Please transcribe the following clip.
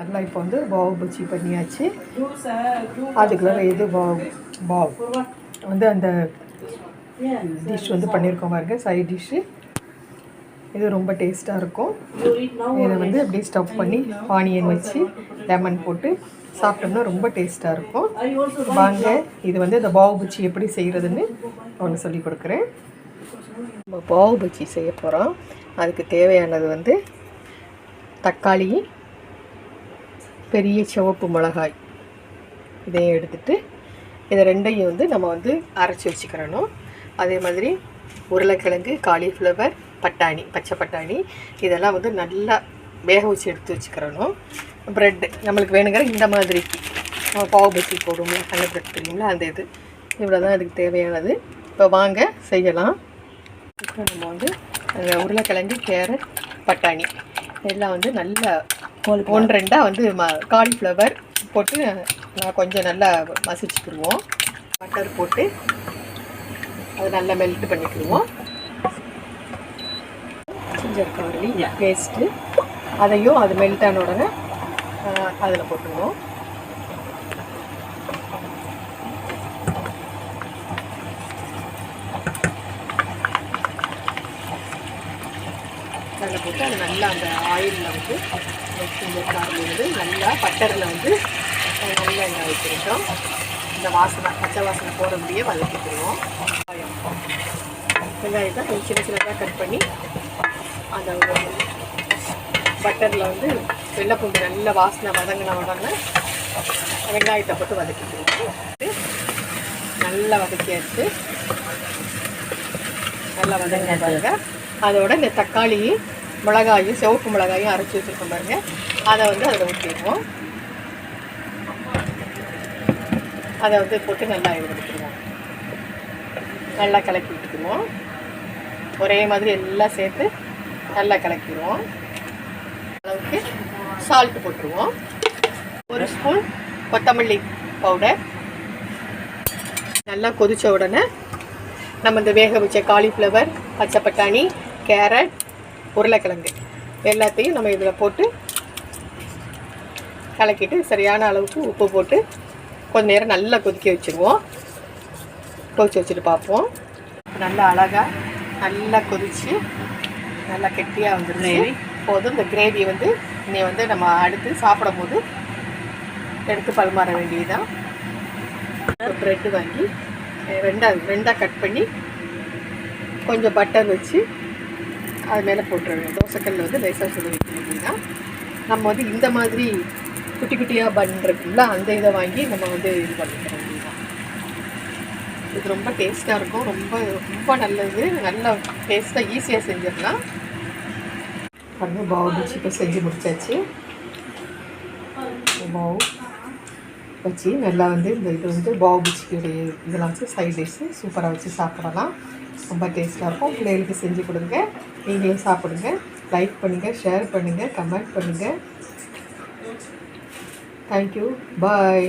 நல்லா இப்போ வந்து பாவ் பஜ்ஜி பண்ணியாச்சு. அதுக்குள்ள இது பாவ் வந்து அந்த டிஷ் வந்து பண்ணியிருக்கோம் பாருங்க, சைட் டிஷ்ஷு. இது ரொம்ப டேஸ்ட்டாக இருக்கும். இதை வந்து அப்படியே ஸ்டஃப் பண்ணி ஆனியன் வச்சு லெமன் போட்டு சாப்பிட்டோம்னா ரொம்ப டேஸ்ட்டாக இருக்கும். வாங்க இது வந்து இந்த பாவ் பஜ்ஜி எப்படி செய்கிறதுன்னு ஒன்று சொல்லி கொடுக்குறேன். நம்ம பாவ் பஜ்ஜி செய்ய போகிறோம். அதுக்கு தேவையானது வந்து தக்காளி, பெரிய சிவப்பு மிளகாய் இதையும் எடுத்துகிட்டு இதை ரெண்டையும் வந்து நம்ம வந்து அரைச்சி வச்சுக்கிறணும். அதே மாதிரி உருளைக்கிழங்கு, காலிஃப்ளவர், பட்டாணி, பச்சை பட்டாணி இதெல்லாம் வந்து நல்லா வேக வச்சு எடுத்து வச்சுக்கிறணும். ப்ரெட்டு நம்மளுக்கு வேணுங்கிற இந்த மாதிரி நம்ம பாவ் பஜ்ஜி போடுவோம்ல, கடலை ப்ரெட் தெரியுங்களா, அந்த இது இவ்வளோ தான் இதுக்கு தேவையானது. இப்போ வாங்க செய்யலாம். இப்போ நம்ம வந்து அந்த உருளைக்கிழங்கு, கேரட், பட்டாணி எல்லாம் வந்து நல்லா 1-2 வந்து காலிஃப்ளவர் போட்டு கொஞ்சம் நல்லா மசிச்சுக்கிடுவோம். பட்டர் போட்டு அதை நல்லா மெல்ட் பண்ணிக்கிடுவோம். ஜிஞ்சர் கார்லிக் பேஸ்ட்டு அதையும் அது மெல்ட் ஆன உடனே அதில் போட்டுருவோம். அதில் போட்டு அது நல்லா அந்த ஆயிலில் வந்து ஜிஞ்சர் கார்லிக் வந்து நல்லா பட்டரில் வந்து நல்லா எண்ணெய் வைக்கிறோம். இந்த வாசனை பச்சை வாசனை போகிற முடியே வதக்கிடுவோம். வெங்காயத்தை கொஞ்சம் சின்ன சின்னதாக கட் பண்ணி அந்த பட்டரில் வந்து வெள்ளைப்பூண்டு நல்ல வாசனை வதங்கின உடனே வெங்காயத்தை போட்டு வதக்கிடுவோம். நல்லா வதக்கியாச்சு. நல்லா வதங்கின பாருங்க. அதோட இந்த தக்காளி, மிளகாயும், சிவப்பு மிளகாயும் அரைச்சி வச்சுருக்கோம் பாருங்க, அதை வந்து அதில் ஊற்றிடுவோம். அதை வந்து போட்டு நல்லா இது பண்ணிக்கிடுவோம். நல்லா கலக்கி விட்டுக்குவோம். ஒரே மாதிரி எல்லாம் சேர்த்து நல்லா கலக்கிடுவோம். அளவுக்கு சால்ட்டு போட்டுருவோம். 1 ஸ்பூன் கொத்தமல்லி பவுடர். நல்லா கொதித்த உடனே நம்ம இந்த வேக வச்ச காலிஃப்ளவர், பச்சை பட்டாணி, கேரட், உருளைக்கிழங்கு எல்லாத்தையும் நம்ம இதில் போட்டு கலக்கிட்டு சரியான அளவுக்கு உப்பு போட்டு கொஞ்ச நேரம் நல்லா கொதிக்க வச்சுருவோம். கொதிச்சு வச்சுட்டு பார்ப்போம். நல்லா அழகாக நல்லா கொதித்து நல்லா கெட்டியாக வந்துடுச்சு. போதும். இந்த கிரேவி வந்து நீ வந்து நம்ம அடுத்து சாப்பிடும் போது எடுத்து பரிமாற வேண்டியதுதான். ப்ரெட்டு வாங்கி ரெண்டாக கட் பண்ணி கொஞ்சம் பட்டர் வச்சு அது மேலே போட்டுருவோம். தோசைக்கல்ல வந்து லேசாக சுட வைக்கணும். அப்படின்னா நம்ம வந்து இந்த மாதிரி குட்டி குட்டியாக பண்ணுறதுக்குள்ள அந்த இதை வாங்கி நம்ம வந்து இது பண்ணிக்கிறோம். அப்படின்னா இது ரொம்ப டேஸ்ட்டாக இருக்கும். ரொம்ப ரொம்ப நல்லது. நல்லா டேஸ்ட்டாக ஈஸியாக செஞ்சிடலாம். பாருங்கள், பாவ் பஜ்ஜி இப்போ செஞ்சு முடிச்சாச்சு. பாவ் வச்சு நல்லா வந்து இந்த இது வந்து பாவ் பஜ்ஜியுடைய இதெல்லாம் வச்சு சைட் டிஷ்ஷு சூப்பராக வச்சு சாப்பிடலாம். ரொம்ப டேஸ்ட்டாக இருக்கும். பிள்ளைகளுக்கு செஞ்சு கொடுங்க, நீங்களும் சாப்பிடுங்க. லைக் பண்ணுங்கள், ஷேர் பண்ணுங்கள், கமெண்ட் பண்ணுங்கள். தேங்க்யூ, பாய்.